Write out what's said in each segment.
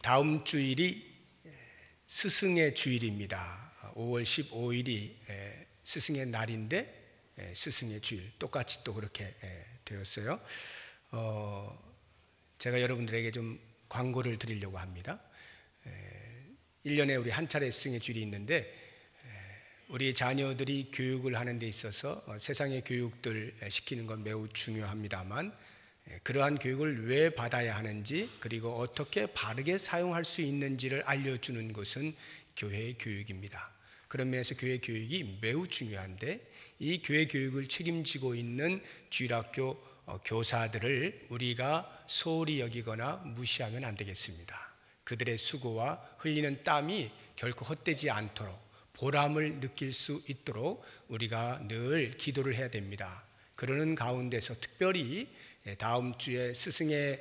다음 주일이 스승의 주일입니다. 5월 15일이 스승의 날인데 스승의 주일, 똑같이 또 그렇게 되었어요. 제가 여러분들에게 좀 광고를 드리려고 합니다. 1년에 우리 한 차례 스승의 주일이 있는데, 우리 자녀들이 교육을 하는 데 있어서 세상의 교육들 시키는 건 매우 중요합니다만, 그러한 교육을 왜 받아야 하는지, 그리고 어떻게 바르게 사용할 수 있는지를 알려주는 것은 교회의 교육입니다. 그런 면에서 교회 교육이 매우 중요한데, 이 교회 교육을 책임지고 있는 주일학교 교사들을 우리가 소홀히 여기거나 무시하면 안 되겠습니다. 그들의 수고와 흘리는 땀이 결코 헛되지 않도록, 보람을 느낄 수 있도록 우리가 늘 기도를 해야 됩니다. 그러는 가운데서 특별히 다음 주에 스승의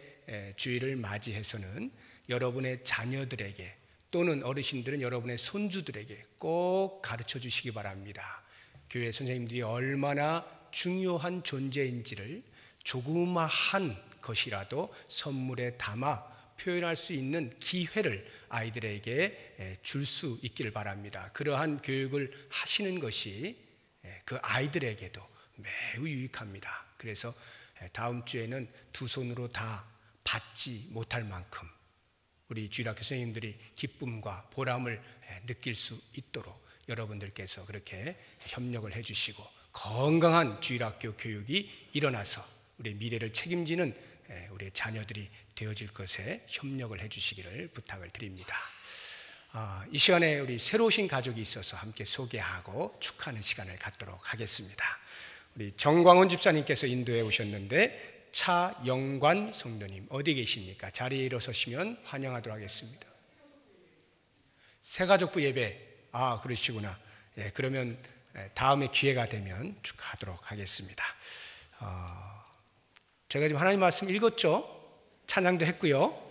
주일을 맞이해서는 여러분의 자녀들에게, 또는 어르신들은 여러분의 손주들에게 꼭 가르쳐 주시기 바랍니다. 교회 선생님들이 얼마나 중요한 존재인지를 조그마한 것이라도 선물에 담아 표현할 수 있는 기회를 아이들에게 줄 수 있기를 바랍니다. 그러한 교육을 하시는 것이 그 아이들에게도 매우 유익합니다. 그래서 다음 주에는 두 손으로 다 받지 못할 만큼 우리 주일학교 선생님들이 기쁨과 보람을 느낄 수 있도록 여러분들께서 그렇게 협력을 해주시고, 건강한 주일학교 교육이 일어나서 우리 미래를 책임지는 우리 자녀들이 되어질 것에 협력을 해주시기를 부탁을 드립니다. 이 시간에 우리 새로 오신 가족이 있어서 함께 소개하고 축하하는 시간을 갖도록 하겠습니다. 우리 정광훈 집사님께서 인도에 오셨는데, 차영관 성도님 어디 계십니까? 자리에 일어서시면 환영하도록 하겠습니다. 새가족부 예배, 그러시구나. 그러면 다음에 기회가 되면 축하하도록 하겠습니다. 제가 지금 하나님 말씀 읽었죠? 찬양도 했고요.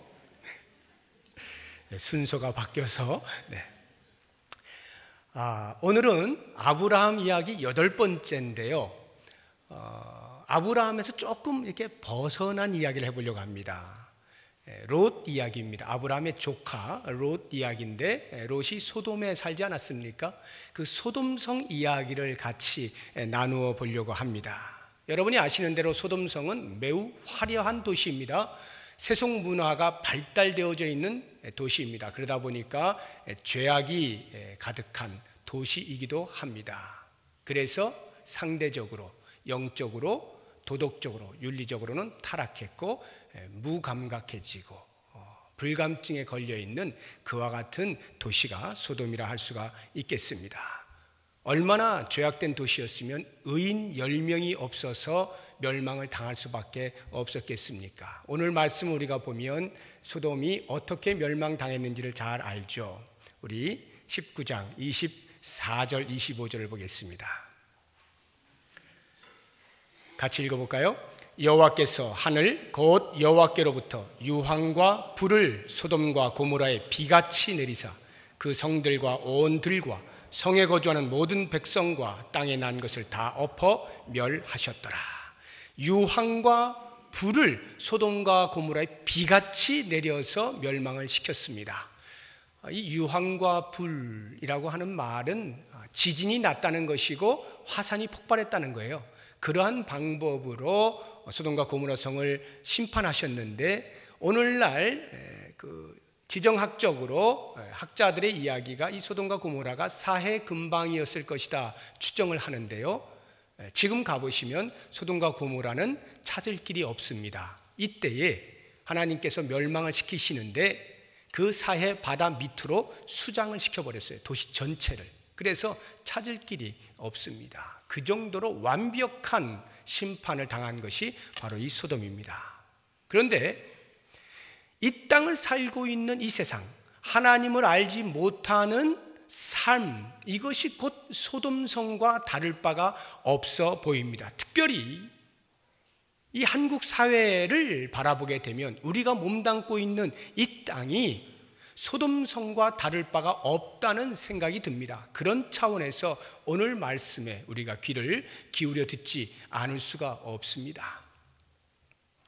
순서가 바뀌어서. 오늘은 아브라함 이야기 8번째인데요. 아브라함에서 조금 이렇게 벗어난 이야기를 해보려고 합니다. 롯 이야기입니다. 아브라함의 조카 롯 이야기인데, 롯이 소돔에 살지 않았습니까? 그 소돔성 이야기를 같이 나누어 보려고 합니다. 여러분이 아시는 대로 소돔성은 매우 화려한 도시입니다. 세속 문화가 발달되어져 있는 도시입니다. 그러다 보니까 죄악이 가득한 도시이기도 합니다. 그래서 상대적으로 영적으로, 도덕적으로, 윤리적으로는 타락했고 무감각해지고 불감증에 걸려있는 그와 같은 도시가 소돔이라 할 수가 있겠습니다. 얼마나 죄악된 도시였으면 의인 10명이 없어서 멸망을 당할 수밖에 없었겠습니까? 오늘 말씀 우리가 보면 소돔이 어떻게 멸망당했는지를 잘 알죠. 우리 19장 24절 25절을 보겠습니다. 같이 읽어볼까요? 여호와께서 하늘 곧 여호와께로부터 유황과 불을 소돔과 고모라에 비같이 내리사 그 성들과 온 들과 성에 거주하는 모든 백성과 땅에 난 것을 다 엎어 멸하셨더라. 유황과 불을 소돔과 고모라에 비같이 내려서 멸망을 시켰습니다. 이 유황과 불이라고 하는 말은 지진이 났다는 것이고 화산이 폭발했다는 거예요. 그러한 방법으로 소돔과 고모라 성을 심판하셨는데, 오늘날 지정학적으로 학자들의 이야기가 이 소돔과 고모라가 사해 근방이었을 것이다 추정을 하는데요. 지금 가보시면 소돔과 고모라는 찾을 길이 없습니다. 이때에 하나님께서 멸망을 시키시는데 그 사해 바다 밑으로 수장을 시켜버렸어요. 도시 전체를. 그래서 찾을 길이 없습니다. 그 정도로 완벽한 심판을 당한 것이 바로 이 소돔입니다. 그런데 이 땅을 살고 있는 이 세상, 하나님을 알지 못하는 삶, 이것이 곧 소돔성과 다를 바가 없어 보입니다. 특별히 이 한국 사회를 바라보게 되면 우리가 몸담고 있는 이 땅이 소돔성과 다를 바가 없다는 생각이 듭니다. 그런 차원에서 오늘 말씀에 우리가 귀를 기울여 듣지 않을 수가 없습니다.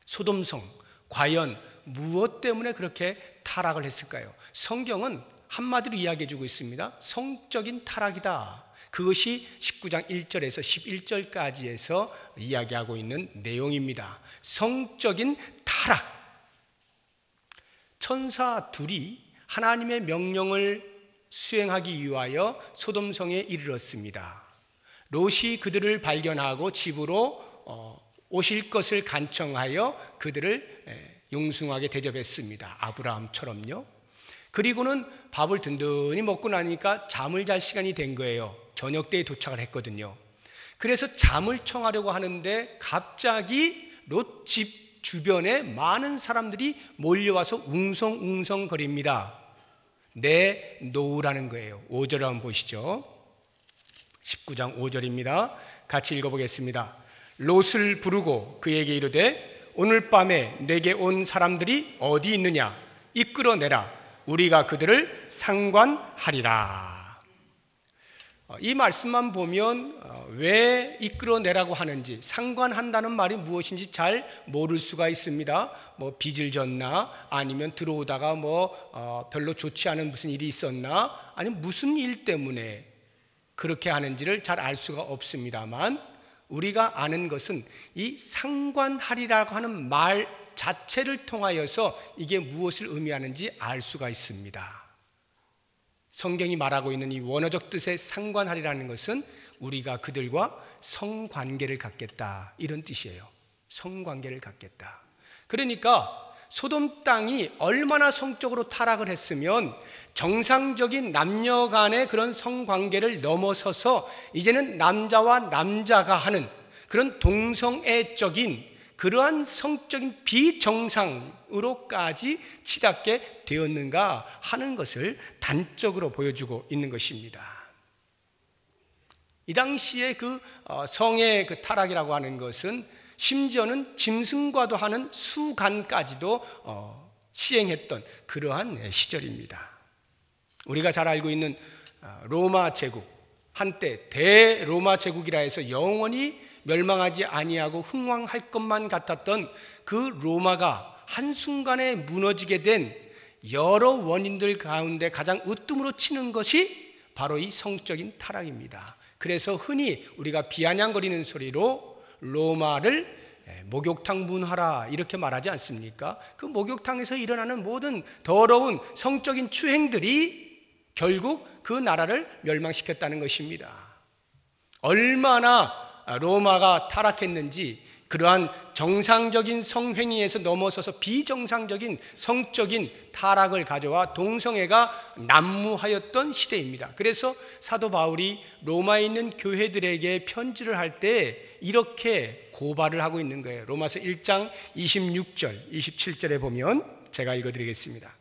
소돔성, 과연 무엇 때문에 그렇게 타락을 했을까요? 성경은 한마디로 이야기해 주고 있습니다. 성적인 타락이다. 그것이 19장 1절에서 11절까지에서 이야기하고 있는 내용입니다. 성적인 타락. 천사 둘이 하나님의 명령을 수행하기 위하여 소돔성에 이르렀습니다. 롯이 그들을 발견하고 집으로 오실 것을 간청하여 그들을 용숭하게 대접했습니다. 아브라함처럼요. 그리고는 밥을 든든히 먹고 나니까 잠을 잘 시간이 된 거예요. 저녁 때에 도착을 했거든요. 그래서 잠을 청하려고 하는데 갑자기 롯 집 주변에 많은 사람들이 몰려와서 웅성웅성거립니다. 내놓으라는 거예요. 5절을 한번 보시죠. 19장 5절입니다. 같이 읽어보겠습니다. 롯을 부르고 그에게 이르되 오늘 밤에 내게 온 사람들이 어디 있느냐? 이끌어내라. 우리가 그들을 상관하리라. 이 말씀만 보면 왜 이끌어내라고 하는지, 상관한다는 말이 무엇인지 잘 모를 수가 있습니다. 뭐 빚을 졌나, 아니면 들어오다가 별로 좋지 않은 무슨 일이 있었나, 아니면 무슨 일 때문에 그렇게 하는지를 잘 알 수가 없습니다만, 우리가 아는 것은 이 상관하리라고 하는 말 자체를 통하여서 이게 무엇을 의미하는지 알 수가 있습니다. 성경이 말하고 있는 이 원어적 뜻의 상관하리라는 것은 우리가 그들과 성관계를 갖겠다, 이런 뜻이에요. 성관계를 갖겠다. 그러니까 소돔 땅이 얼마나 성적으로 타락을 했으면 정상적인 남녀 간의 그런 성관계를 넘어서서 이제는 남자와 남자가 하는 그런 동성애적인 그러한 성적인 비정상으로까지 치닫게 되었는가 하는 것을 단적으로 보여주고 있는 것입니다. 이 당시에 그 성의 그 타락이라고 하는 것은 심지어는 짐승과도 하는 수간까지도 시행했던 그러한 시절입니다. 우리가 잘 알고 있는 로마 제국, 한때 대로마 제국이라 해서 영원히 멸망하지 아니하고 흥왕할 것만 같았던 그 로마가 한순간에 무너지게 된 여러 원인들 가운데 가장 으뜸으로 치는 것이 바로 이 성적인 타락입니다. 그래서 흔히 우리가 비아냥거리는 소리로 로마를 목욕탕 문화라 이렇게 말하지 않습니까? 그 목욕탕에서 일어나는 모든 더러운 성적인 추행들이 결국 그 나라를 멸망시켰다는 것입니다. 얼마나 로마가 타락했는지, 그러한 정상적인 성행위에서 넘어서서 비정상적인 성적인 타락을 가져와 동성애가 난무하였던 시대입니다. 그래서 사도 바울이 로마에 있는 교회들에게 편지를 할 때 이렇게 고발을 하고 있는 거예요. 로마서 1장 26절, 27절에 보면 제가 읽어드리겠습니다.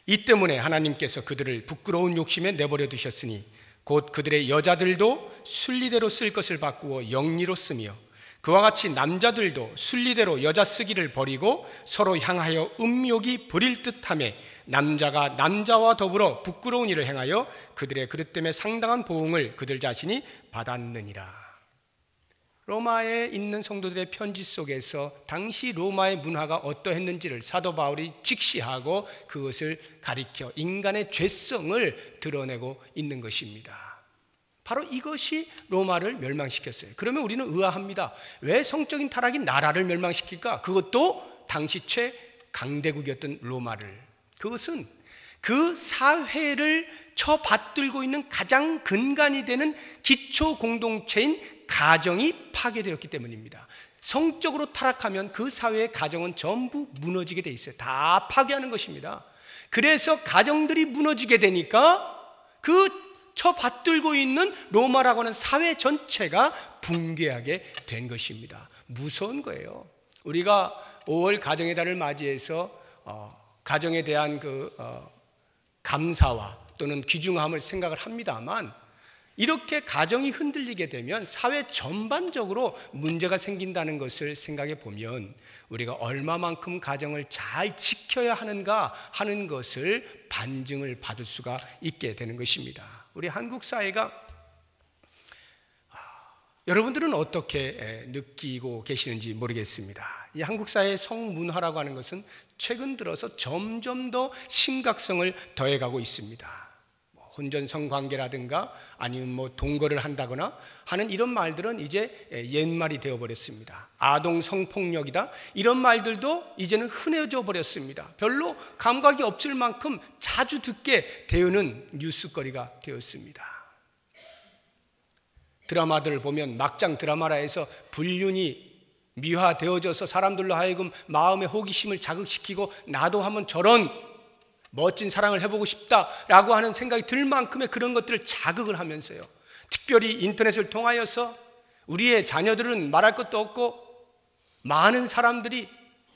이 때문에 하나님께서 그들을 부끄러운 욕심에 내버려 두셨으니 곧 그들의 여자들도 순리대로 쓸 것을 바꾸어 영리로 쓰며 그와 같이 남자들도 순리대로 여자 쓰기를 버리고 서로 향하여 음욕이 부릴 듯하며 남자가 남자와 더불어 부끄러운 일을 행하여 그들의 그릇 때문에 상당한 보응을 그들 자신이 받았느니라. 로마에 있는 성도들의 편지 속에서 당시 로마의 문화가 어떠했는지를 사도 바울이 직시하고 그것을 가리켜 인간의 죄성을 드러내고 있는 것입니다. 바로 이것이 로마를 멸망시켰어요. 그러면 우리는 의아합니다. 왜 성적인 타락이 나라를 멸망시킬까? 그것도 당시 최강대국이었던 로마를. 그것은 그 사회를 처받들고 있는 가장 근간이 되는 기초 공동체인 가정이 파괴되었기 때문입니다. 성적으로 타락하면 그 사회의 가정은 전부 무너지게 돼 있어요. 다 파괴하는 것입니다. 그래서 가정들이 무너지게 되니까 그 처받들고 있는 로마라고 하는 사회 전체가 붕괴하게 된 것입니다. 무서운 거예요. 우리가 5월 가정의 달을 맞이해서 가정에 대한 감사와 또는 귀중함을 생각을 합니다만, 이렇게 가정이 흔들리게 되면 사회 전반적으로 문제가 생긴다는 것을 생각해 보면 우리가 얼마만큼 가정을 잘 지켜야 하는가 하는 것을 반증을 받을 수가 있게 되는 것입니다. 우리 한국 사회가 여러분들은 어떻게 느끼고 계시는지 모르겠습니다. 이 한국 사회의 성문화라고 하는 것은 최근 들어서 점점 더 심각성을 더해가고 있습니다. 혼전 성관계라든가 아니면 동거를 한다거나 하는 이런 말들은 이제 옛말이 되어버렸습니다. 아동 성폭력이다, 이런 말들도 이제는 흔해져 버렸습니다. 별로 감각이 없을 만큼 자주 듣게 되는 뉴스거리가 되었습니다. 드라마들을 보면 막장 드라마라 해서 불륜이 미화되어져서 사람들로 하여금 마음의 호기심을 자극시키고 나도 한번 저런 멋진 사랑을 해보고 싶다라고 하는 생각이 들 만큼의 그런 것들을 자극을 하면서요, 특별히 인터넷을 통하여서 우리의 자녀들은 말할 것도 없고 많은 사람들이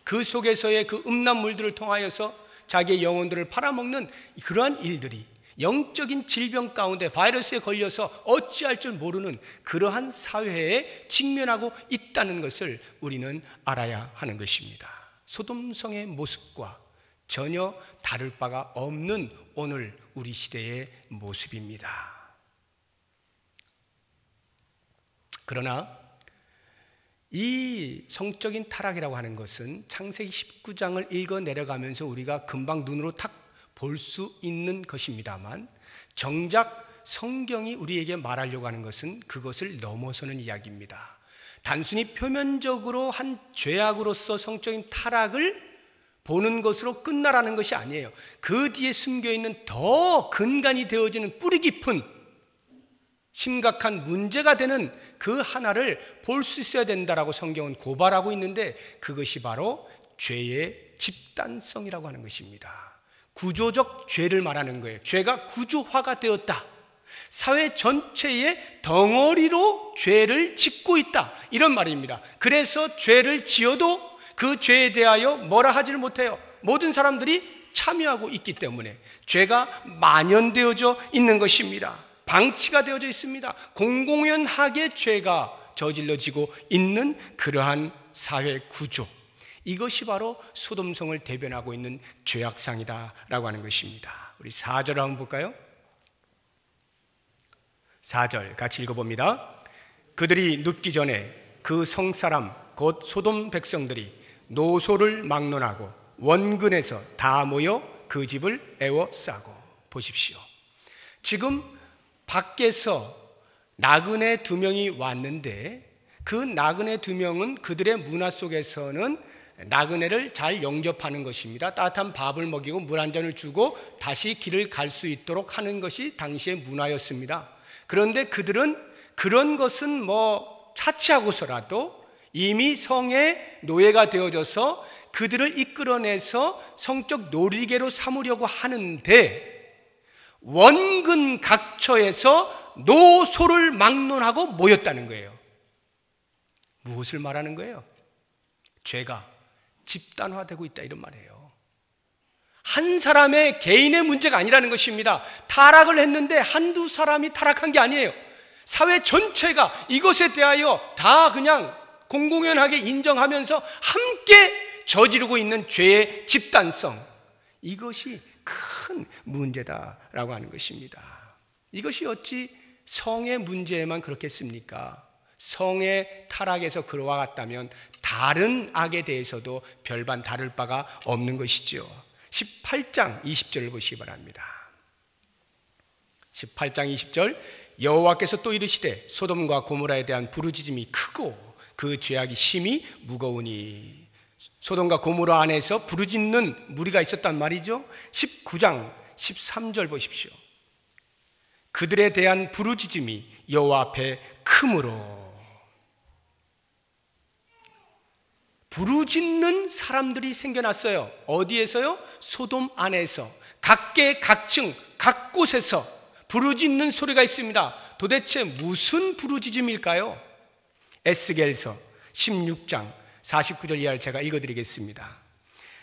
그 속에서의 그 음란물들을 통하여서 자기의 영혼들을 팔아먹는 그러한 일들이 영적인 질병 가운데 바이러스에 걸려서 어찌할 줄 모르는 그러한 사회에 직면하고 있다는 것을 우리는 알아야 하는 것입니다. 소돔성의 모습과 전혀 다를 바가 없는 오늘 우리 시대의 모습입니다. 그러나 이 성적인 타락이라고 하는 것은 창세기 19장을 읽어 내려가면서 우리가 금방 눈으로 탁 볼 수 있는 것입니다만, 정작 성경이 우리에게 말하려고 하는 것은 그것을 넘어서는 이야기입니다. 단순히 표면적으로 한 죄악으로서 성적인 타락을 보는 것으로 끝나라는 것이 아니에요. 그 뒤에 숨겨있는 더 근간이 되어지는 뿌리 깊은 심각한 문제가 되는 그 하나를 볼 수 있어야 된다라고 성경은 고발하고 있는데, 그것이 바로 죄의 집단성이라고 하는 것입니다. 구조적 죄를 말하는 거예요. 죄가 구조화가 되었다, 사회 전체의 덩어리로 죄를 짓고 있다, 이런 말입니다. 그래서 죄를 지어도 그 죄에 대하여 뭐라 하지를 못해요. 모든 사람들이 참여하고 있기 때문에 죄가 만연되어져 있는 것입니다. 방치가 되어져 있습니다. 공공연하게 죄가 저질러지고 있는 그러한 사회 구조, 이것이 바로 소돔성을 대변하고 있는 죄악상이다라고 하는 것입니다. 우리 4절 한번 볼까요? 4절 같이 읽어봅니다. 그들이 눕기 전에 그 성사람 곧 소돔 백성들이 노소를 막론하고 원근에서 다 모여 그 집을 에워싸고. 보십시오. 지금 밖에서 나그네 2명이 왔는데, 그 나그네 2명은 그들의 문화 속에서는 나그네를 잘 영접하는 것입니다. 따뜻한 밥을 먹이고 물 한 잔을 주고 다시 길을 갈 수 있도록 하는 것이 당시의 문화였습니다. 그런데 그들은 그런 것은 차치하고서라도 이미 성의 노예가 되어져서 그들을 이끌어내서 성적 놀이개로 삼으려고 하는데, 원근 각처에서 노소를 막론하고 모였다는 거예요. 무엇을 말하는 거예요? 죄가 집단화되고 있다, 이런 말이에요. 한 사람의 개인의 문제가 아니라는 것입니다. 타락을 했는데 한두 사람이 타락한 게 아니에요. 사회 전체가 이것에 대하여 다 그냥 공공연하게 인정하면서 함께 저지르고 있는 죄의 집단성, 이것이 큰 문제다라고 하는 것입니다. 이것이 어찌 성의 문제에만 그렇겠습니까? 성의 타락에서 그와 같다면 다른 악에 대해서도 별반 다를 바가 없는 것이죠. 18장 20절을 보시기 바랍니다. 18장 20절, 여호와께서 또 이르시되 소돔과 고모라에 대한 부르짖음이 크고 그 죄악이 심히 무거우니. 소돔과 고모라 안에서 부르짖는 무리가 있었단 말이죠. 19장 13절 보십시오. 그들에 대한 부르짖음이 여호와 앞에 크므로. 부르짖는 사람들이 생겨났어요. 어디에서요? 소돔 안에서. 각계 각층 각 곳에서 부르짖는 소리가 있습니다. 도대체 무슨 부르짖음일까요? 에스겔서 16장 49절 이하를 제가 읽어드리겠습니다.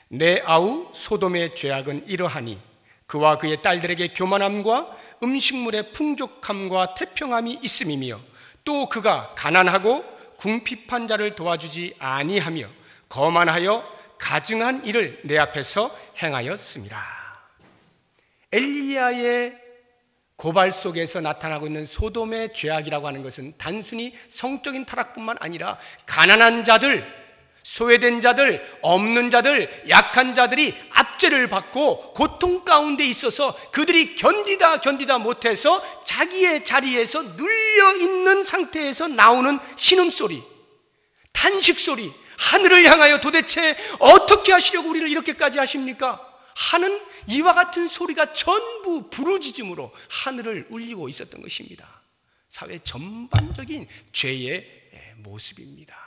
내 아우 소돔의 죄악은 이러하니 그와 그의 딸들에게 교만함과 음식물의 풍족함과 태평함이 있음이며, 또 그가 가난하고 궁핍한 자를 도와주지 아니하며 거만하여 가증한 일을 내 앞에서 행하였습니다. 엘리야의 고발 속에서 나타나고 있는 소돔의 죄악이라고 하는 것은 단순히 성적인 타락뿐만 아니라 가난한 자들, 소외된 자들, 없는 자들, 약한 자들이 압제를 받고 고통 가운데 있어서 그들이 견디다 못해서 자기의 자리에서 눌려있는 상태에서 나오는 신음소리, 탄식소리, 하늘을 향하여 도대체 어떻게 하시려고 우리를 이렇게까지 하십니까? 하는 이와 같은 소리가 전부 부르짖음으로 하늘을 울리고 있었던 것입니다. 사회 전반적인 죄의 모습입니다.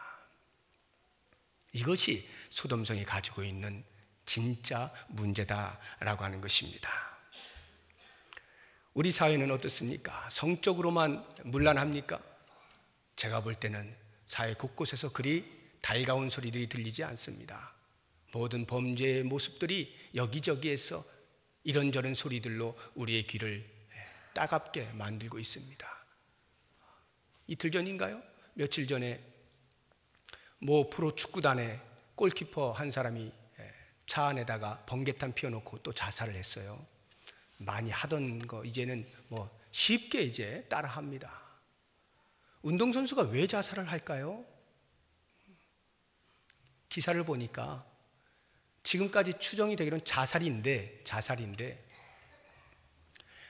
이것이 소돔성이 가지고 있는 진짜 문제다라고 하는 것입니다. 우리 사회는 어떻습니까? 성적으로만 문란합니까? 제가 볼 때는 사회 곳곳에서 그리 달가운 소리들이 들리지 않습니다. 모든 범죄의 모습들이 여기저기에서 이런저런 소리들로 우리의 귀를 따갑게 만들고 있습니다. 이틀 전인가요? 며칠 전에 모 프로 축구단의 골키퍼 한 사람이 차 안에다가 번개탄 피워놓고 또 자살을 했어요. 많이 하던 거 이제는 뭐 쉽게 이제 따라합니다. 운동선수가 왜 자살을 할까요? 기사를 보니까 지금까지 추정이 되기로는 자살인데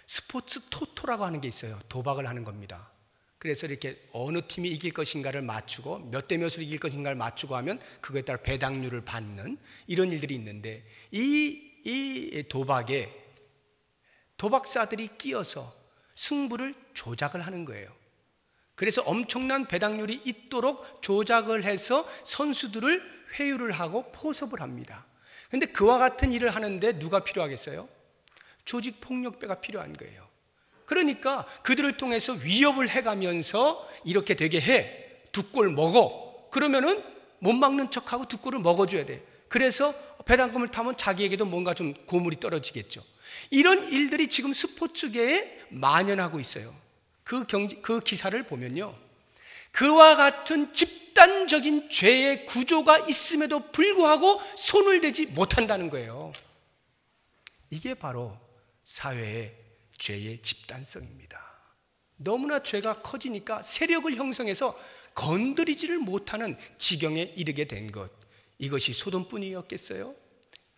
스포츠 토토라고 하는 게 있어요. 도박을 하는 겁니다. 그래서 이렇게 어느 팀이 이길 것인가를 맞추고 몇 대 몇으로 이길 것인가를 맞추고 하면 그거에 따라 배당률을 받는 이런 일들이 있는데 이 도박에 도박사들이 끼어서 승부를 조작을 하는 거예요. 그래서 엄청난 배당률이 있도록 조작을 해서 선수들을 회유를 하고 포섭을 합니다. 그런데 그와 같은 일을 하는데 누가 필요하겠어요? 조직폭력배가 필요한 거예요. 그러니까 그들을 통해서 위협을 해가면서 이렇게 되게 해. 두 골 먹어. 그러면은 못 막는 척하고 두 골을 먹어줘야 돼. 그래서 배당금을 타면 자기에게도 뭔가 좀 고물이 떨어지겠죠. 이런 일들이 지금 스포츠계에 만연하고 있어요. 그 기사를 보면요, 그와 같은 집단적인 죄의 구조가 있음에도 불구하고 손을 대지 못한다는 거예요. 이게 바로 사회의 죄의 집단성입니다. 너무나 죄가 커지니까 세력을 형성해서 건드리지를 못하는 지경에 이르게 된 것, 이것이 소돔뿐이었겠어요?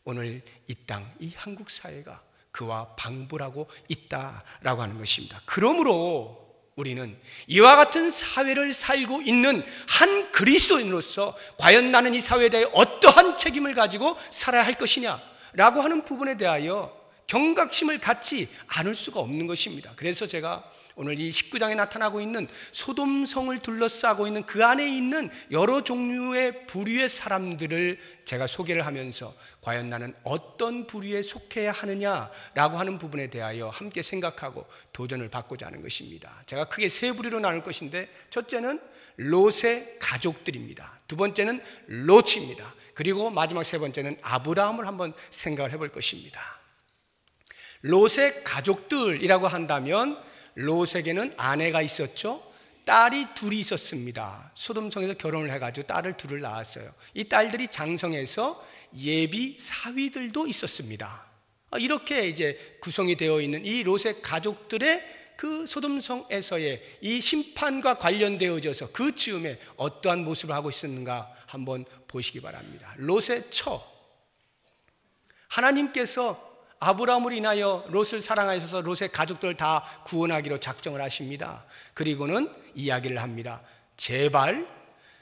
오늘 이 땅, 이 한국 사회가 그와 방불하고 있다라고 하는 것입니다. 그러므로 우리는 이와 같은 사회를 살고 있는 한 그리스도인으로서 과연 나는 이 사회에 대해 어떠한 책임을 가지고 살아야 할 것이냐라고 하는 부분에 대하여 경각심을 갖지 않을 수가 없는 것입니다. 그래서 제가 오늘 이 19장에 나타나고 있는 소돔성을 둘러싸고 있는 그 안에 있는 여러 종류의 부류의 사람들을 제가 소개를 하면서 과연 나는 어떤 부류에 속해야 하느냐라고 하는 부분에 대하여 함께 생각하고 도전을 받고자 하는 것입니다. 제가 크게 세 부류로 나눌 것인데, 첫째는 롯의 가족들입니다. 두 번째는 롯입니다. 그리고 마지막 세 번째는 아브라함을 한번 생각을 해볼 것입니다. 롯의 가족들이라고 한다면 롯에게는 아내가 있었죠. 딸이 둘이 있었습니다. 소돔성에서 결혼을 해가지고 딸을 둘을 낳았어요. 이 딸들이 장성해서 예비 사위들도 있었습니다. 이렇게 이제 구성이 되어 있는 이 롯의 가족들의 그 소돔성에서의 이 심판과 관련되어져서 그 즈음에 어떠한 모습을 하고 있었는가 한번 보시기 바랍니다. 롯의 처, 하나님께서 아브라함을 인하여 롯을 사랑하셔서 롯의 가족들을 다 구원하기로 작정을 하십니다. 그리고는 이야기를 합니다. 제발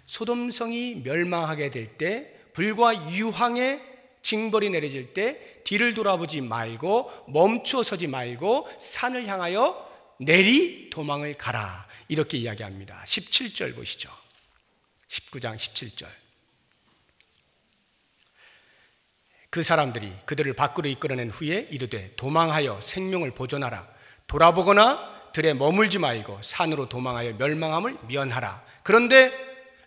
소돔성이 멸망하게 될 때, 불과 유황의 징벌이 내려질 때 뒤를 돌아보지 말고 멈추어 서지 말고 산을 향하여 내리 도망을 가라, 이렇게 이야기합니다. 17절 보시죠. 19장 17절. 그 사람들이 그들을 밖으로 이끌어낸 후에 이르되 도망하여 생명을 보존하라. 돌아보거나 들에 머물지 말고 산으로 도망하여 멸망함을 면하라. 그런데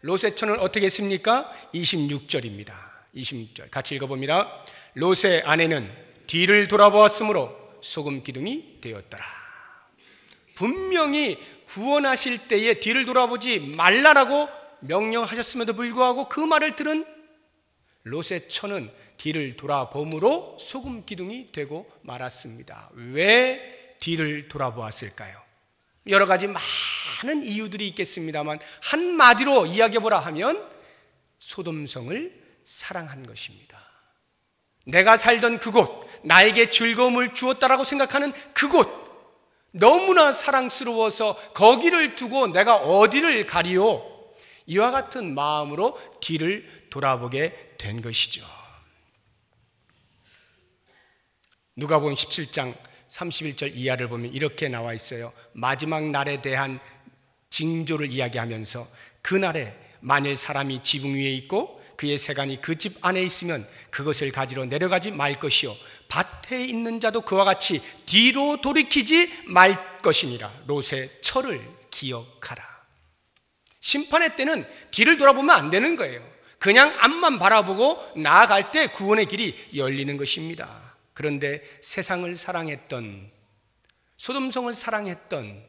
롯의 처는 어떻게 했습니까? 26절입니다. 26절 같이 읽어봅니다. 롯의 아내는 뒤를 돌아보았으므로 소금 기둥이 되었더라. 분명히 구원하실 때에 뒤를 돌아보지 말라라고 명령하셨음에도 불구하고 그 말을 들은 롯의 처는 뒤를 돌아봄으로 소금 기둥이 되고 말았습니다. 왜 뒤를 돌아보았을까요? 여러 가지 많은 이유들이 있겠습니다만 한마디로 이야기해보라 하면 소돔성을 사랑한 것입니다. 내가 살던 그곳, 나에게 즐거움을 주었다라고 생각하는 그곳, 너무나 사랑스러워서 거기를 두고 내가 어디를 가리요? 이와 같은 마음으로 뒤를 돌아보게 된 것이죠. 누가복음 17장 31절 이하를 보면 이렇게 나와 있어요. 마지막 날에 대한 징조를 이야기하면서 그날에 만일 사람이 지붕 위에 있고 그의 세간이 그 집 안에 있으면 그것을 가지러 내려가지 말 것이요 밭에 있는 자도 그와 같이 뒤로 돌이키지 말 것이니라. 롯의 철을 기억하라. 심판의 때는 뒤를 돌아보면 안 되는 거예요. 그냥 앞만 바라보고 나아갈 때 구원의 길이 열리는 것입니다. 그런데 세상을 사랑했던, 소돔성을 사랑했던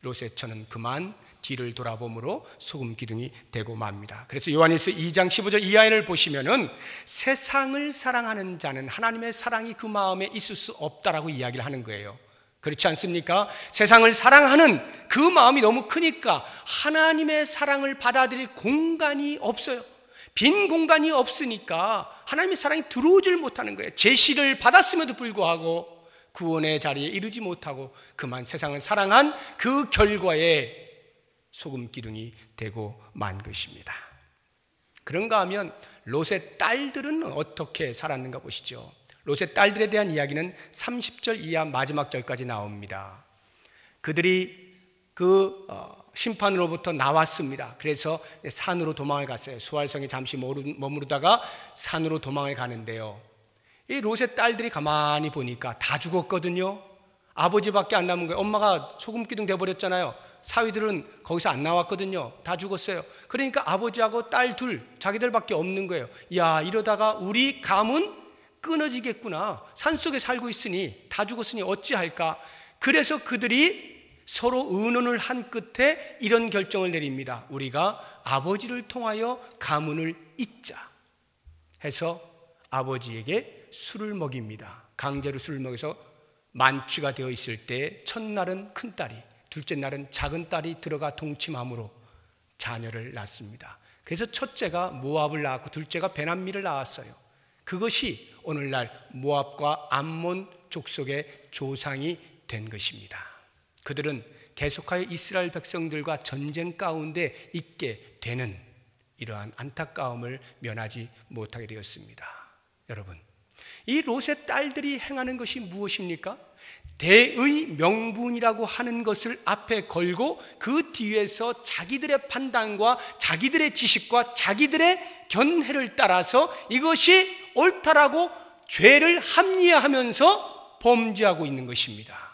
롯의 처는 그만 뒤를 돌아봄으로 소금 기둥이 되고 맙니다. 그래서 요한일서 2장 15절 이하를 보시면은 세상을 사랑하는 자는 하나님의 사랑이 그 마음에 있을 수 없다라고 이야기를 하는 거예요. 그렇지 않습니까? 세상을 사랑하는 그 마음이 너무 크니까 하나님의 사랑을 받아들일 공간이 없어요. 빈 공간이 없으니까 하나님의 사랑이 들어오질 못하는 거예요. 제시를 받았음에도 불구하고 구원의 자리에 이르지 못하고 그만 세상을 사랑한 그 결과에 소금 기둥이 되고 만 것입니다. 그런가 하면 롯의 딸들은 어떻게 살았는가 보시죠. 롯의 딸들에 대한 이야기는 30절 이하 마지막 절까지 나옵니다. 그들이 그 심판으로부터 나왔습니다. 그래서 산으로 도망을 갔어요. 수알성에 잠시 머무르다가 산으로 도망을 가는데요, 이 롯의 딸들이 가만히 보니까 다 죽었거든요. 아버지밖에 안 남은 거예요. 엄마가 소금기둥 돼버렸잖아요. 사위들은 거기서 안 나왔거든요. 다 죽었어요. 그러니까 아버지하고 딸 둘, 자기들밖에 없는 거예요. 야, 이러다가 우리 가문 끊어지겠구나. 산속에 살고 있으니 다 죽었으니 어찌할까. 그래서 그들이 서로 의논을 한 끝에 이런 결정을 내립니다. 우리가 아버지를 통하여 가문을 잇자 해서 아버지에게 술을 먹입니다. 강제로 술을 먹여서 만취가 되어 있을 때 첫날은 큰딸이, 둘째 날은 작은 딸이 들어가 동침함으로 자녀를 낳습니다. 그래서 첫째가 모압을 낳았고 둘째가 베남미를 낳았어요. 그것이 오늘날 모압과 암몬 족속의 조상이 된 것입니다. 그들은 계속하여 이스라엘 백성들과 전쟁 가운데 있게 되는 이러한 안타까움을 면하지 못하게 되었습니다. 여러분, 이 롯의 딸들이 행하는 것이 무엇입니까? 대의 명분이라고 하는 것을 앞에 걸고 그 뒤에서 자기들의 판단과 자기들의 지식과 자기들의 견해를 따라서 이것이 옳다라고 죄를 합리화하면서 범죄하고 있는 것입니다.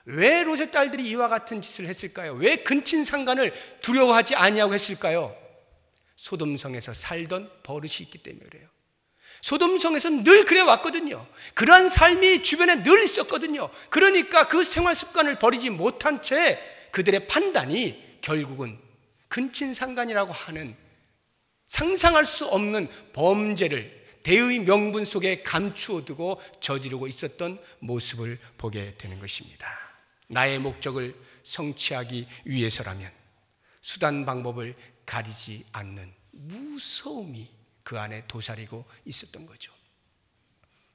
왜 롯의 딸들이 이와 같은 짓을 했을까요? 왜 근친상간을 두려워하지 아니하고 했을까요? 소돔성에서 살던 버릇이 있기 때문에 그래요. 소돔성에서는 늘 그래 왔거든요. 그러한 삶이 주변에 늘 있었거든요. 그러니까 그 생활 습관을 버리지 못한 채 그들의 판단이 결국은 근친상간이라고 하는 상상할 수 없는 범죄를 대의 명분 속에 감추어두고 저지르고 있었던 모습을 보게 되는 것입니다. 나의 목적을 성취하기 위해서라면 수단 방법을 가리지 않는 무서움이 그 안에 도사리고 있었던 거죠.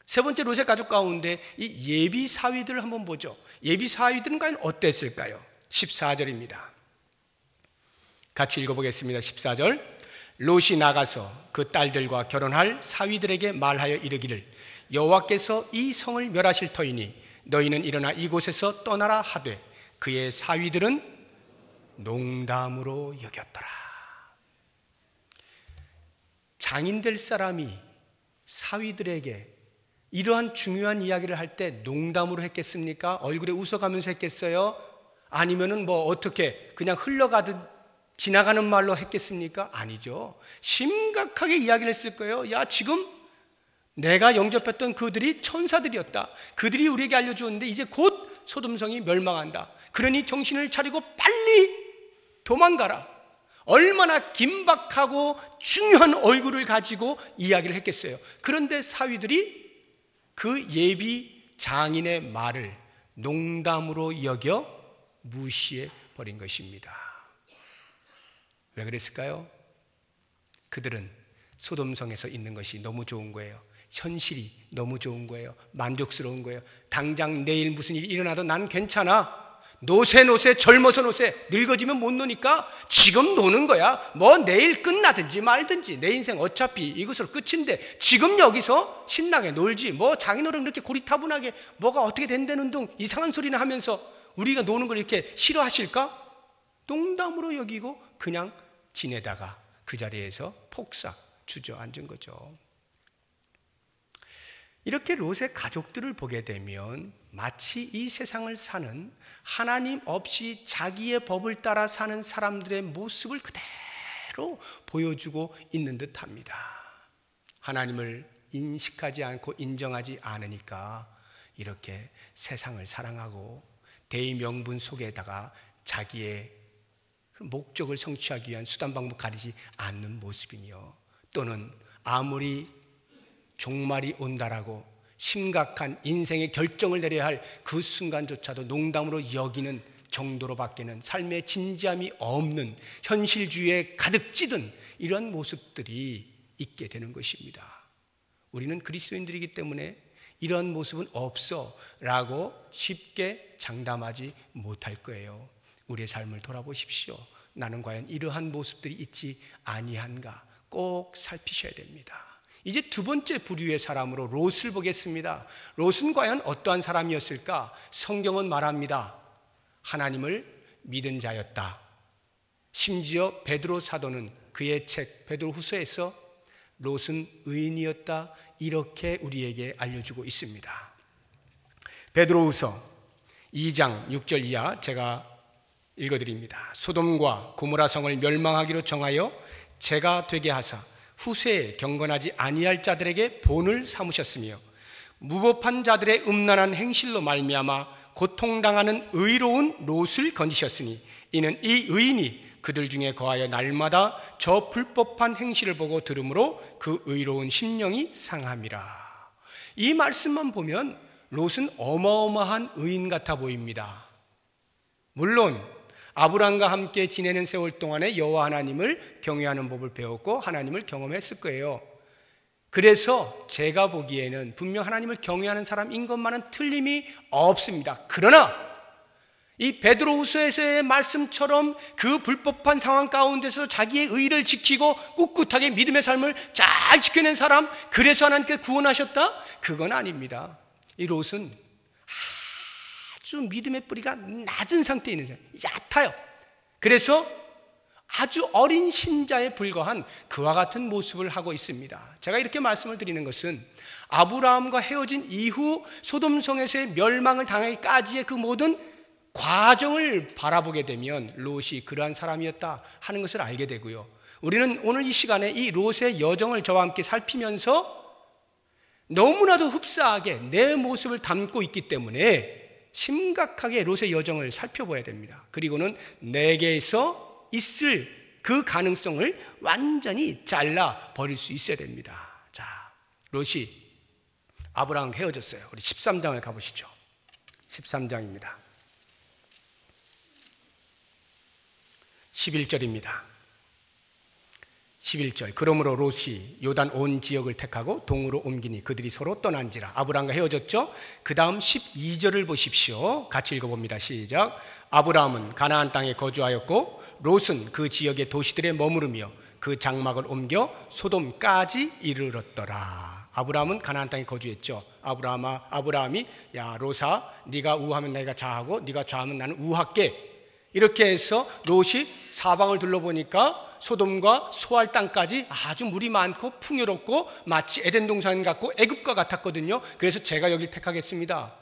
세 번째 롯의 가족 가운데 이 예비 사위들을 한번 보죠. 예비 사위들은 과연 어땠을까요? 14절입니다. 같이 읽어보겠습니다. 14절. 롯이 나가서 그 딸들과 결혼할 사위들에게 말하여 이르기를 여호와께서 이 성을 멸하실 터이니 너희는 일어나 이곳에서 떠나라 하되 그의 사위들은 농담으로 여겼더라. 장인 될 사람이 사위들에게 이러한 중요한 이야기를 할 때 농담으로 했겠습니까? 얼굴에 웃어가면서 했겠어요? 아니면은 뭐 어떻게 그냥 흘러가듯 지나가는 말로 했겠습니까? 아니죠. 심각하게 이야기를 했을 거예요. 야, 지금 내가 영접했던 그들이 천사들이었다. 그들이 우리에게 알려주었는데 이제 곧 소돔성이 멸망한다. 그러니 정신을 차리고 빨리 도망가라. 얼마나 긴박하고 중요한 얼굴을 가지고 이야기를 했겠어요. 그런데 사위들이 그 예비 장인의 말을 농담으로 여겨 무시해 버린 것입니다. 왜 그랬을까요? 그들은 소돔성에서 있는 것이 너무 좋은 거예요. 현실이 너무 좋은 거예요. 만족스러운 거예요. 당장 내일 무슨 일이 일어나도 난 괜찮아. 노세 젊어서 노세, 늙어지면 못 노니까 지금 노는 거야. 뭐 내일 끝나든지 말든지 내 인생 어차피 이것으로 끝인데 지금 여기서 신나게 놀지, 뭐 장인어른 이렇게 고리타분하게 뭐가 어떻게 된다는 등 이상한 소리나 하면서 우리가 노는 걸 이렇게 싫어하실까? 농담으로 여기고 그냥 지내다가 그 자리에서 폭삭 주저앉은 거죠. 이렇게 롯의 가족들을 보게 되면 마치 이 세상을 사는, 하나님 없이 자기의 법을 따라 사는 사람들의 모습을 그대로 보여주고 있는 듯합니다. 하나님을 인식하지 않고 인정하지 않으니까 이렇게 세상을 사랑하고 대의명분 속에다가 자기의 목적을 성취하기 위한 수단 방법 가리지 않는 모습이며, 또는 아무리 종말이 온다라고 심각한 인생의 결정을 내려야 할 그 순간조차도 농담으로 여기는 정도로밖에는 삶의 진지함이 없는 현실주의에 가득 찌든 이런 모습들이 있게 되는 것입니다. 우리는 그리스도인들이기 때문에 이런 모습은 없어 라고 쉽게 장담하지 못할 거예요. 우리의 삶을 돌아보십시오. 나는 과연 이러한 모습들이 있지 아니한가 꼭 살피셔야 됩니다. 이제 두 번째 부류의 사람으로 롯을 보겠습니다. 롯은 과연 어떠한 사람이었을까? 성경은 말합니다. 하나님을 믿은 자였다. 심지어 베드로 사도는 그의 책 베드로후서에서 롯은 의인이었다, 이렇게 우리에게 알려주고 있습니다. 베드로후서 2장 6절 이하 제가 읽어드립니다. 소돔과 고모라 성을 멸망하기로 정하여 제가 되게 하사 후세에 경건하지 아니할 자들에게 본을 삼으셨으며 무법한 자들의 음란한 행실로 말미암아 고통당하는 의로운 롯을 건지셨으니 이는 이 의인이 그들 중에 거하여 날마다 저 불법한 행실을 보고 들으므로 그 의로운 심령이 상함이라. 이 말씀만 보면 롯은 어마어마한 의인 같아 보입니다. 물론 아브람과 함께 지내는 세월 동안에 여호와 하나님을 경외하는 법을 배웠고 하나님을 경험했을 거예요. 그래서 제가 보기에는 분명 하나님을 경외하는 사람인 것만은 틀림이 없습니다. 그러나 이 베드로후서에서의 말씀처럼 그 불법한 상황 가운데서 자기의 의를 지키고 꿋꿋하게 믿음의 삶을 잘 지켜낸 사람, 그래서 하나님께 구원하셨다? 그건 아닙니다. 이 롯은 아주 믿음의 뿌리가 낮은 상태에 있는 사람, 얕아요. 그래서 아주 어린 신자에 불과한 그와 같은 모습을 하고 있습니다. 제가 이렇게 말씀을 드리는 것은 아브라함과 헤어진 이후 소돔성에서의 멸망을 당하기까지의 그 모든 과정을 바라보게 되면 롯이 그러한 사람이었다 하는 것을 알게 되고요. 우리는 오늘 이 시간에 이 롯의 여정을 저와 함께 살피면서 너무나도 흡사하게 내 모습을 담고 있기 때문에 심각하게 롯의 여정을 살펴봐야 됩니다. 그리고는 내게서 있을 그 가능성을 완전히 잘라 버릴 수 있어야 됩니다. 자, 롯이 아브라함과 헤어졌어요. 우리 13장을 가보시죠. 13장입니다. 11절입니다. 11절. 그러므로 롯이 요단 온 지역을 택하고 동으로 옮기니 그들이 서로 떠난지라. 아브라함과 헤어졌죠. 그 다음 12절을 보십시오. 같이 읽어봅니다. 시작. 아브라함은 가나안 땅에 거주하였고 롯은 그 지역의 도시들에 머무르며 그 장막을 옮겨 소돔까지 이르렀더라. 아브라함은 가나안 땅에 거주했죠. 아브라함이 야 롯아, 네가 우하면 내가 좌하고 네가 좌하면 나는 우할게. 이렇게 해서 롯이 사방을 둘러보니까 소돔과 소알 땅까지 아주 물이 많고 풍요롭고 마치 에덴 동산 같고 애굽과 같았거든요. 그래서 제가 여기를 택하겠습니다.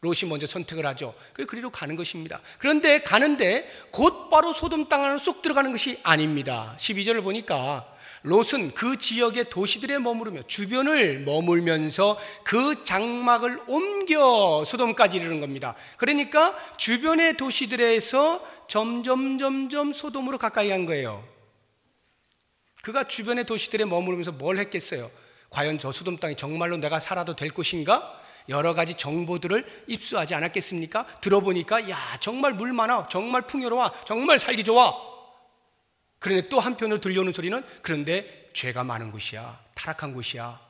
롯이 먼저 선택을 하죠. 그리로 가는 것입니다. 그런데 가는데 곧바로 소돔 땅 안으로 쏙 들어가는 것이 아닙니다. 12절을 보니까 롯은 그 지역의 도시들에 머무르며 주변을 머물면서 그 장막을 옮겨 소돔까지 이르는 겁니다. 그러니까 주변의 도시들에서 점점 소돔으로 가까이 간 거예요. 그가 주변의 도시들에 머무르면서 뭘 했겠어요? 과연 저 소돔 땅이 정말로 내가 살아도 될 곳인가? 여러 가지 정보들을 입수하지 않았겠습니까? 들어보니까 야 정말 물 많아, 정말 풍요로워, 정말 살기 좋아. 그런데 또 한편으로 들려오는 소리는 그런데 죄가 많은 곳이야, 타락한 곳이야,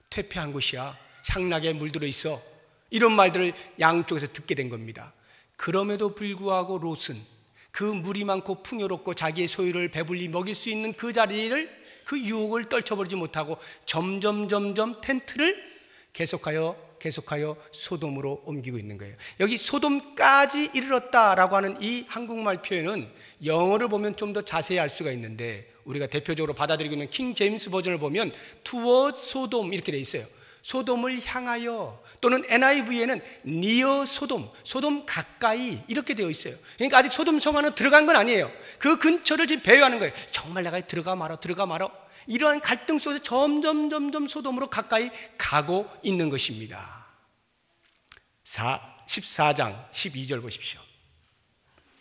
퇴폐한 곳이야, 향락에 물들어 있어, 이런 말들을 양쪽에서 듣게 된 겁니다. 그럼에도 불구하고 롯은 그 물이 많고 풍요롭고 자기의 소유를 배불리 먹일 수 있는 그 자리를, 그 유혹을 떨쳐버리지 못하고 점점 텐트를 계속하여 소돔으로 옮기고 있는 거예요. 여기 소돔까지 이르렀다라고 하는 이 한국말 표현은 영어를 보면 좀 더 자세히 알 수가 있는데, 우리가 대표적으로 받아들이고 있는 킹 제임스 버전을 보면 towards 소돔 이렇게 돼 있어요. 소돔을 향하여, 또는 NIV에는 near 소돔, 소돔 가까이 이렇게 되어 있어요. 그러니까 아직 소돔 성 안에 들어간 건 아니에요. 그 근처를 지금 배회하는 거예요. 정말 내가 들어가 말아 이러한 갈등 속에서 점점 소돔으로 가까이 가고 있는 것입니다. 14장 12절 보십시오.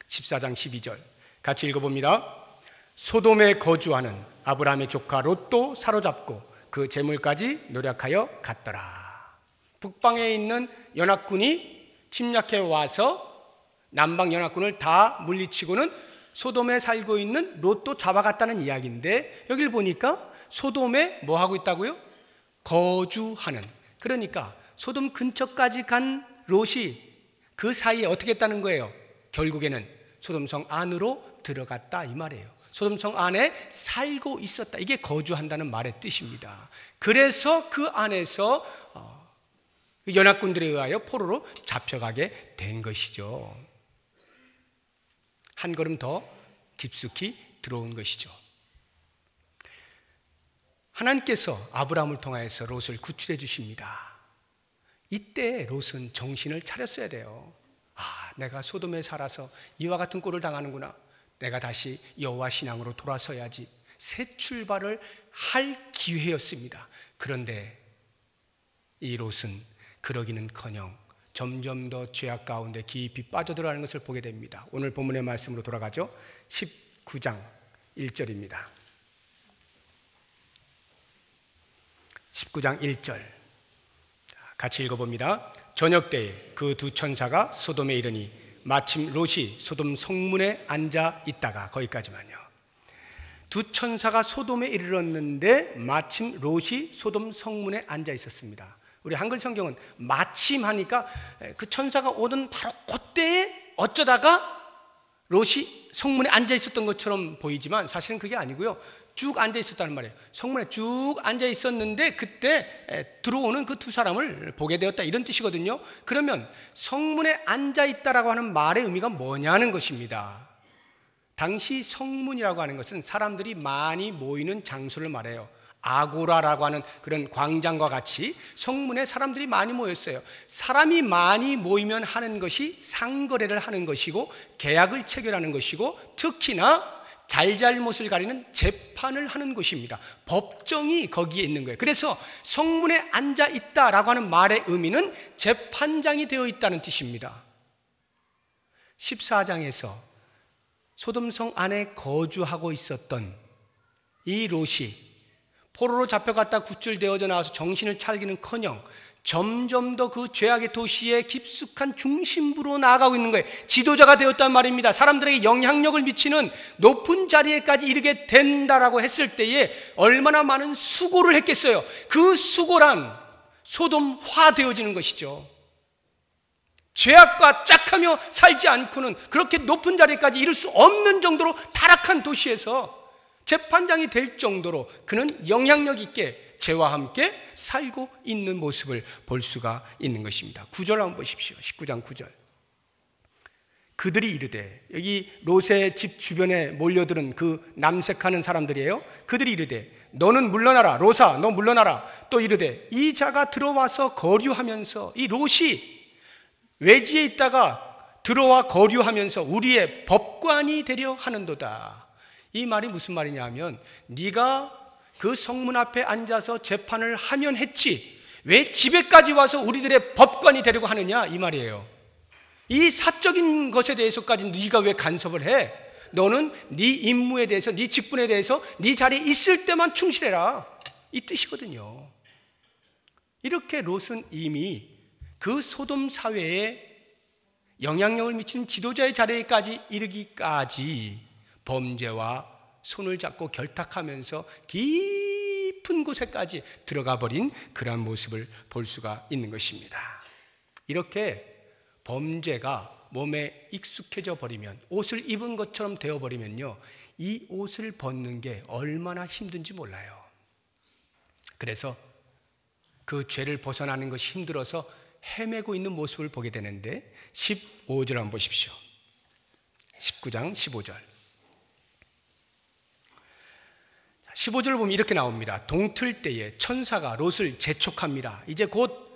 14장 12절 같이 읽어봅니다. 소돔에 거주하는 아브라함의 조카 롯도 사로잡고 그 재물까지 노력하여 갔더라. 북방에 있는 연합군이 침략해 와서 남방 연합군을 다 물리치고는 소돔에 살고 있는 롯도 잡아갔다는 이야기인데, 여기를 보니까 소돔에 뭐 하고 있다고요? 거주하는. 그러니까 소돔 근처까지 간 롯이 그 사이에 어떻게 했다는 거예요? 결국에는 소돔성 안으로 들어갔다 이 말이에요. 소돔성 안에 살고 있었다. 이게 거주한다는 말의 뜻입니다. 그래서 그 안에서 연합군들에 의하여 포로로 잡혀가게 된 것이죠. 한 걸음 더 깊숙이 들어온 것이죠. 하나님께서 아브라함을 통하여서 롯을 구출해 주십니다. 이때 롯은 정신을 차렸어야 돼요. 내가 소돔에 살아서 이와 같은 꼴을 당하는구나. 내가 다시 여호와 신앙으로 돌아서야지. 새 출발을 할 기회였습니다. 그런데 이 롯은 그러기는커녕 점점 더 죄악 가운데 깊이 빠져들어가는 것을 보게 됩니다. 오늘 본문의 말씀으로 돌아가죠. 19장 1절입니다. 19장 1절 같이 읽어봅니다. 저녁 때에 그 두 천사가 소돔에 이르니 마침 롯이 소돔 성문에 앉아 있다가, 거기까지만요. 두 천사가 소돔에 이르렀는데 마침 롯이 소돔 성문에 앉아 있었습니다. 우리 한글 성경은 마침 하니까 그 천사가 오던 바로 그때에 어쩌다가 롯이 성문에 앉아 있었던 것처럼 보이지만 사실은 그게 아니고요. 쭉 앉아 있었다는 말이에요. 성문에 쭉 앉아 있었는데 그때 들어오는 그 두 사람을 보게 되었다, 이런 뜻이거든요. 그러면 성문에 앉아 있다라고 하는 말의 의미가 뭐냐는 것입니다. 당시 성문이라고 하는 것은 사람들이 많이 모이는 장소를 말해요. 아고라라고 하는 그런 광장과 같이 성문에 사람들이 많이 모였어요. 사람이 많이 모이면 하는 것이 상거래를 하는 것이고 계약을 체결하는 것이고, 특히나 잘잘못을 가리는 재판을 하는 곳입니다. 법정이 거기에 있는 거예요. 그래서 성문에 앉아 있다라고 하는 말의 의미는 재판장이 되어 있다는 뜻입니다. 14장에서 소돔성 안에 거주하고 있었던 이 롯이 포로로 잡혀갔다 구출되어져 나와서 정신을 차리기는커녕 점점 더 그 죄악의 도시의 깊숙한 중심부로 나아가고 있는 거예요. 지도자가 되었단 말입니다. 사람들에게 영향력을 미치는 높은 자리에까지 이르게 된다라고 했을 때에 얼마나 많은 수고를 했겠어요. 그 수고란 소돔화 되어지는 것이죠. 죄악과 짝하며 살지 않고는 그렇게 높은 자리까지 이를 수 없는 정도로 타락한 도시에서 재판장이 될 정도로 그는 영향력 있게 죄와 함께 살고 있는 모습을 볼 수가 있는 것입니다. 9절 한번 보십시오. 19장 9절. 그들이 이르되, 여기 롯의 집 주변에 몰려드는 그 남색하는 사람들이에요. 그들이 이르되 너는 물러나라. 롯아 너 물러나라. 또 이르되 이 자가 들어와서 거류하면서, 이 롯이 외지에 있다가 들어와 거류하면서 우리의 법관이 되려 하는도다. 이 말이 무슨 말이냐 하면, 네가 그 성문 앞에 앉아서 재판을 하면 했지 왜 집에까지 와서 우리들의 법관이 되려고 하느냐, 이 말이에요. 이 사적인 것에 대해서까지 네가 왜 간섭을 해? 너는 네 임무에 대해서, 네 직분에 대해서 네 자리에 있을 때만 충실해라, 이 뜻이거든요. 이렇게 롯은 이미 그 소돔 사회에 영향력을 미치는 지도자의 자리에까지 이르기까지 범죄와 손을 잡고 결탁하면서 깊이 깊은 곳에까지 들어가 버린 그러한 모습을 볼 수가 있는 것입니다. 이렇게 범죄가 몸에 익숙해져 버리면, 옷을 입은 것처럼 되어 버리면요, 이 옷을 벗는 게 얼마나 힘든지 몰라요. 그래서 그 죄를 벗어나는 것이 힘들어서 헤매고 있는 모습을 보게 되는데, 15절 한번 보십시오. 19장 15절. 15절을 보면 이렇게 나옵니다. 동틀 때에 천사가 롯을 재촉합니다. 이제 곧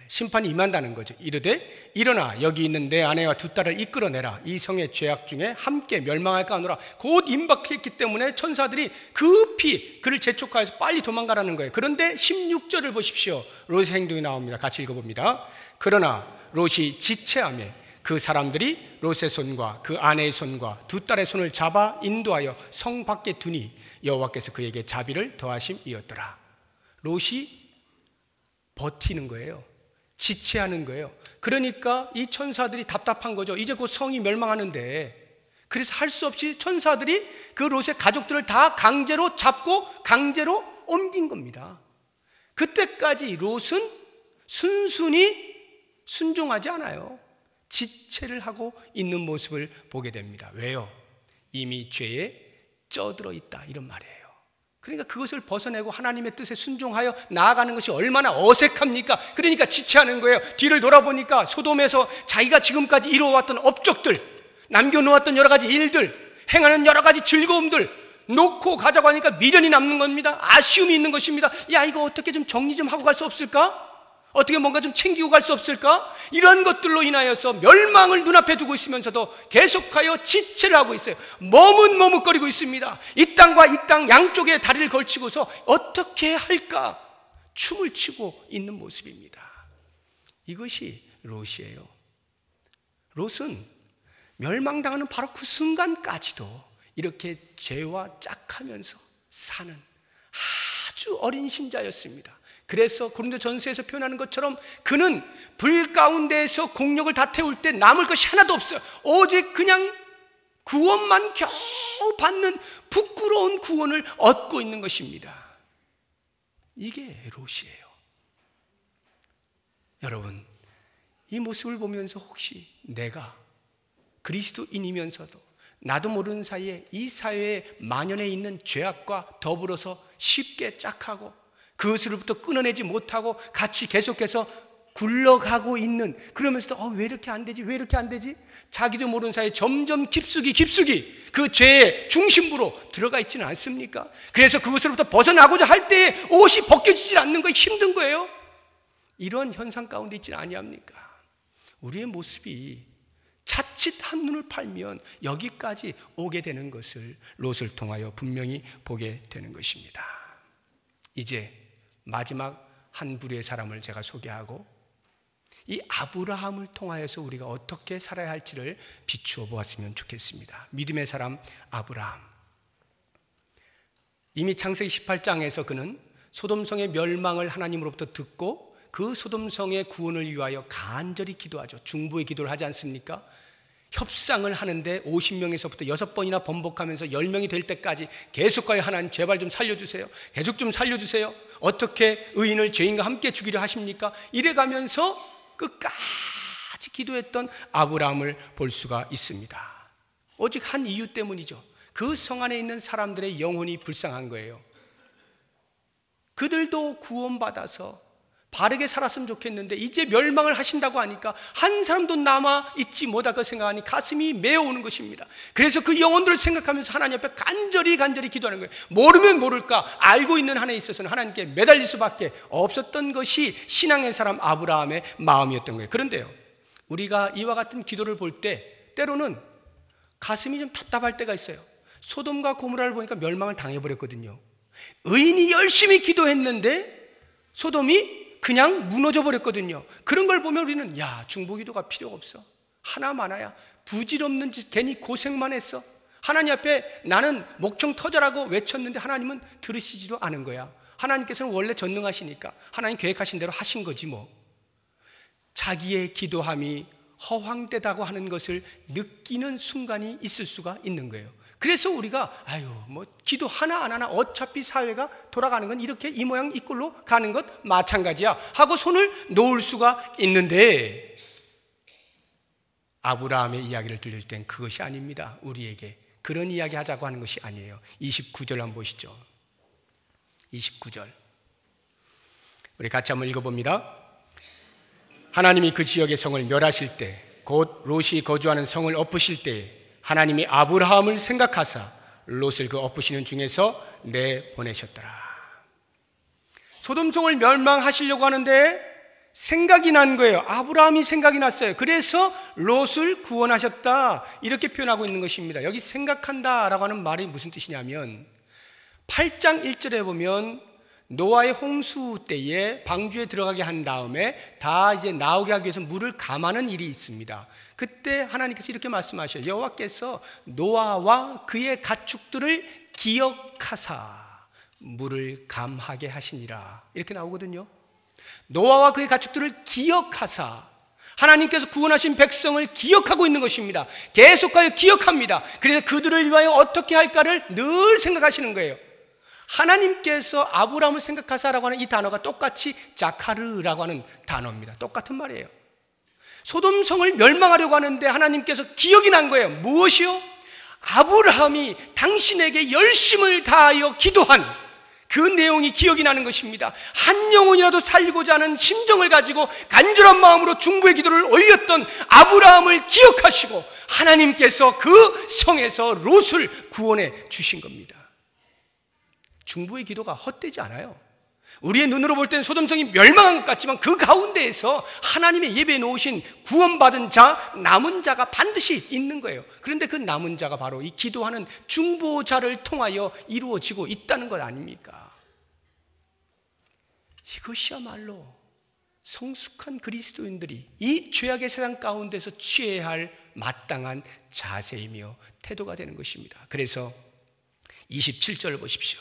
심판이 임한다는 거죠. 이르되 일어나 여기 있는 내 아내와 두 딸을 이끌어내라. 이 성의 죄악 중에 함께 멸망할까 하노라. 곧 임박했기 때문에 천사들이 급히 그를 재촉하여서 빨리 도망가라는 거예요. 그런데 16절을 보십시오. 롯의 행동이 나옵니다. 같이 읽어봅니다. 그러나 롯이 지체하며 그 사람들이 롯의 손과 그 아내의 손과 두 딸의 손을 잡아 인도하여 성 밖에 두니 여호와께서 그에게 자비를 더하심이었더라. 롯이 버티는 거예요. 지체하는 거예요. 그러니까 이 천사들이 답답한 거죠. 이제 곧 성이 멸망하는데, 그래서 할 수 없이 천사들이 그 롯의 가족들을 다 강제로 잡고 강제로 옮긴 겁니다. 그때까지 롯은 순순히 순종하지 않아요. 지체를 하고 있는 모습을 보게 됩니다. 왜요? 이미 죄에 쪄들어 있다, 이런 말이에요. 그러니까 그것을 벗어내고 하나님의 뜻에 순종하여 나아가는 것이 얼마나 어색합니까? 그러니까 지체하는 거예요. 뒤를 돌아보니까 소돔에서 자기가 지금까지 이루어왔던 업적들, 남겨놓았던 여러 가지 일들, 행하는 여러 가지 즐거움들 놓고 가자고 하니까 미련이 남는 겁니다. 아쉬움이 있는 것입니다. 야, 이거 어떻게 좀 정리 좀 하고 갈 수 없을까? 어떻게 뭔가 좀 챙기고 갈 수 없을까? 이런 것들로 인하여서 멸망을 눈앞에 두고 있으면서도 계속하여 지체를 하고 있어요. 머뭇머뭇거리고 있습니다. 이 땅과 이 땅 양쪽에 다리를 걸치고서 어떻게 할까? 춤을 추고 있는 모습입니다. 이것이 롯이에요. 롯은 멸망당하는 바로 그 순간까지도 이렇게 죄와 짝하면서 사는 아주 어린 신자였습니다. 그래서 고린도전서에서 표현하는 것처럼 그는 불 가운데에서 공력을 다 태울 때 남을 것이 하나도 없어요. 오직 그냥 구원만 겨우 받는 부끄러운 구원을 얻고 있는 것입니다. 이게 롯이에요. 여러분, 이 모습을 보면서 혹시 내가 그리스도인이면서도 나도 모르는 사이에 이 사회에 만연해 있는 죄악과 더불어서 쉽게 짝하고 그것으로부터 끊어내지 못하고 같이 계속해서 굴러가고 있는, 그러면서도 왜 이렇게 안 되지? 왜 이렇게 안 되지? 자기도 모르는 사이에 점점 깊숙이 그 죄의 중심부로 들어가 있지는 않습니까? 그래서 그것으로부터 벗어나고자 할 때에 옷이 벗겨지지 않는 거 힘든 거예요. 이런 현상 가운데 있지는 아니합니까? 우리의 모습이 자칫 한눈을 팔면 여기까지 오게 되는 것을 롯을 통하여 분명히 보게 되는 것입니다. 이제 마지막 한 부류의 사람을 제가 소개하고 이 아브라함을 통하여서 우리가 어떻게 살아야 할지를 비추어 보았으면 좋겠습니다. 믿음의 사람 아브라함. 이미 창세기 18장에서 그는 소돔성의 멸망을 하나님으로부터 듣고 그 소돔성의 구원을 위하여 간절히 기도하죠. 중보의 기도를 하지 않습니까? 협상을 하는데 50명에서부터 6번이나 번복하면서 10명이 될 때까지 계속하여 하나님 제발 좀 살려주세요. 계속 좀 살려주세요. 어떻게 의인을 죄인과 함께 죽이려 하십니까? 이래가면서 끝까지 기도했던 아브라함을 볼 수가 있습니다. 오직 한 이유 때문이죠. 그 성 안에 있는 사람들의 영혼이 불쌍한 거예요. 그들도 구원받아서 바르게 살았으면 좋겠는데 이제 멸망을 하신다고 하니까 한 사람도 남아 있지 못하고 생각하니 가슴이 메어오는 것입니다. 그래서 그 영혼들을 생각하면서 하나님 앞에 간절히 기도하는 거예요. 모르면 모를까 알고 있는 한에 있어서는 하나님께 매달릴 수밖에 없었던 것이 신앙의 사람 아브라함의 마음이었던 거예요. 그런데요, 우리가 이와 같은 기도를 볼 때 때로는 가슴이 좀 답답할 때가 있어요. 소돔과 고모라를 보니까 멸망을 당해버렸거든요. 의인이 열심히 기도했는데 소돔이 그냥 무너져 버렸거든요. 그런 걸 보면 우리는 중보기도가 필요 없어. 하나 많아야 부질없는 짓 괜히 고생만 했어. 하나님 앞에 나는 목청 터져라고 외쳤는데 하나님은 들으시지도 않은 거야. 하나님께서는 원래 전능하시니까 하나님 계획하신 대로 하신 거지 뭐. 자기의 기도함이 허황되다고 하는 것을 느끼는 순간이 있을 수가 있는 거예요. 그래서 우리가 뭐 기도 하나 안 하나 어차피 사회가 돌아가는 건 이렇게 이 모양 이 꼴로 가는 것 마찬가지야 하고 손을 놓을 수가 있는데, 아브라함의 이야기를 들려줄 땐 그것이 아닙니다. 우리에게 그런 이야기 하자고 하는 것이 아니에요. 29절 한번 보시죠. 29절 우리 같이 한번 읽어봅니다. 하나님이 그 지역의 성을 멸하실 때, 곧 롯이 거주하는 성을 엎으실 때 하나님이 아브라함을 생각하사 롯을 그 엎으시는 중에서 내보내셨더라. 소돔성을 멸망하시려고 하는데 생각이 난 거예요. 아브라함이 생각이 났어요. 그래서 롯을 구원하셨다, 이렇게 표현하고 있는 것입니다. 여기 생각한다라고 하는 말이 무슨 뜻이냐면, 8장 1절에 보면 노아의 홍수 때에 방주에 들어가게 한 다음에 다 이제 나오게 하기 위해서 물을 감하는 일이 있습니다. 그때 하나님께서 이렇게 말씀하셔요. 여호와께서 노아와 그의 가축들을 기억하사 물을 감하게 하시니라, 이렇게 나오거든요. 노아와 그의 가축들을 기억하사, 하나님께서 구원하신 백성을 기억하고 있는 것입니다. 계속하여 기억합니다. 그래서 그들을 위하여 어떻게 할까를 늘 생각하시는 거예요. 하나님께서 아브라함을 생각하사라고 하는 이 단어가 똑같이 자카르라고 하는 단어입니다. 똑같은 말이에요. 소돔성을 멸망하려고 하는데 하나님께서 기억이 난 거예요. 무엇이요? 아브라함이 당신에게 열심을 다하여 기도한 그 내용이 기억이 나는 것입니다. 한 영혼이라도 살리고자 하는 심정을 가지고 간절한 마음으로 중보의 기도를 올렸던 아브라함을 기억하시고 하나님께서 그 성에서 롯을 구원해 주신 겁니다. 중보의 기도가 헛되지 않아요. 우리의 눈으로 볼 때는 소돔성이 멸망한 것 같지만 그 가운데에서 하나님의 예배에 놓으신 구원받은 자, 남은 자가 반드시 있는 거예요. 그런데 그 남은 자가 바로 이 기도하는 중보자를 통하여 이루어지고 있다는 것 아닙니까? 이것이야말로 성숙한 그리스도인들이 이 죄악의 세상 가운데서 취해야 할 마땅한 자세이며 태도가 되는 것입니다. 그래서 27절을 보십시오.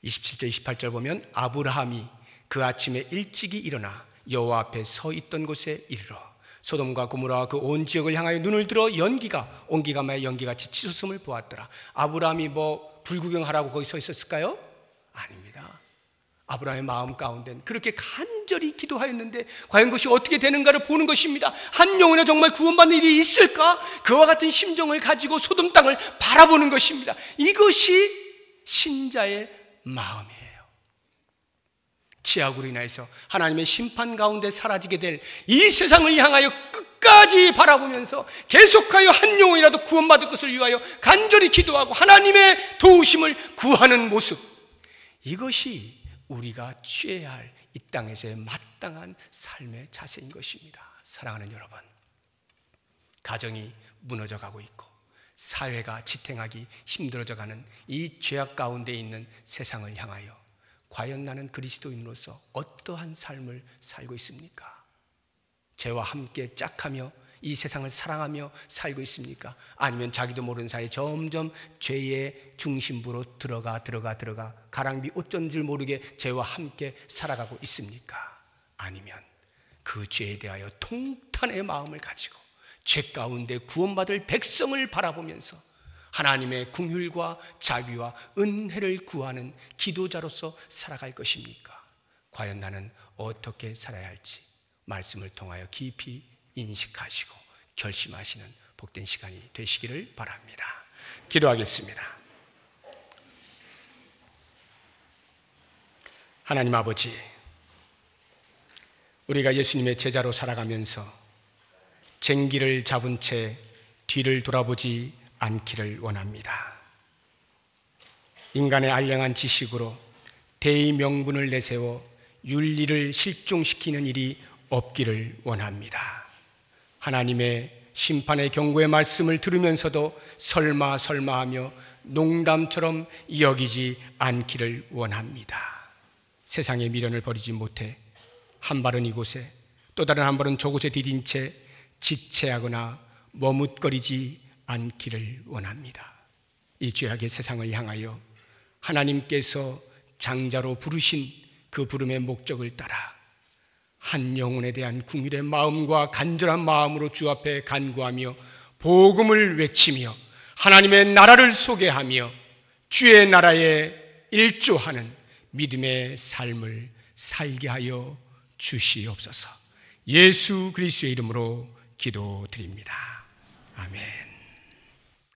27절 28절 보면 아브라함이 그 아침에 일찍이 일어나 여호와 앞에 서 있던 곳에 이르러 소돔과 고모라와 그 온 지역을 향하여 눈을 들어 온기가 마에 연기같이 치솟음을 보았더라. 아브라함이 뭐 불구경하라고 거기 서 있었을까요? 아닙니다. 아브라함의 마음 가운데는 그렇게 간절히 기도하였는데 과연 그것이 어떻게 되는가를 보는 것입니다. 한 영혼에 정말 구원받는 일이 있을까? 그와 같은 심정을 가지고 소돔 땅을 바라보는 것입니다. 이것이 신자의 마음이에요. 죄악으로 인해서 하나님의 심판 가운데 사라지게 될 이 세상을 향하여 끝까지 바라보면서 계속하여 한 영혼이라도 구원받을 것을 위하여 간절히 기도하고 하나님의 도우심을 구하는 모습, 이것이 우리가 취해야 할 이 땅에서의 마땅한 삶의 자세인 것입니다. 사랑하는 여러분, 가정이 무너져 가고 있고 사회가 지탱하기 힘들어져가는 이 죄악 가운데 있는 세상을 향하여 과연 나는 그리스도인으로서 어떠한 삶을 살고 있습니까? 죄와 함께 짝하며 이 세상을 사랑하며 살고 있습니까? 아니면 자기도 모르는 사이에 점점 죄의 중심부로 들어가 가랑비 옷 젖은 줄 모르게 죄와 함께 살아가고 있습니까? 아니면 그 죄에 대하여 통탄의 마음을 가지고 죄 가운데 구원받을 백성을 바라보면서 하나님의 긍휼과 자비와 은혜를 구하는 기도자로서 살아갈 것입니까? 과연 나는 어떻게 살아야 할지 말씀을 통하여 깊이 인식하시고 결심하시는 복된 시간이 되시기를 바랍니다. 기도하겠습니다. 하나님 아버지, 우리가 예수님의 제자로 살아가면서 쟁기를 잡은 채 뒤를 돌아보지 않기를 원합니다. 인간의 알량한 지식으로 대의 명분을 내세워 윤리를 실종시키는 일이 없기를 원합니다. 하나님의 심판의 경고의 말씀을 들으면서도 설마 하며 농담처럼 여기지 않기를 원합니다. 세상의 미련을 버리지 못해 한 발은 이곳에 또 다른 한 발은 저곳에 디딘 채 지체하거나 머뭇거리지 않기를 원합니다. 이 죄악의 세상을 향하여 하나님께서 장자로 부르신 그 부름의 목적을 따라 한 영혼에 대한 긍휼의 마음과 간절한 마음으로 주 앞에 간구하며 복음을 외치며 하나님의 나라를 소개하며 주의 나라에 일조하는 믿음의 삶을 살게 하여 주시옵소서. 예수 그리스도의 이름으로 기도드립니다. 아멘.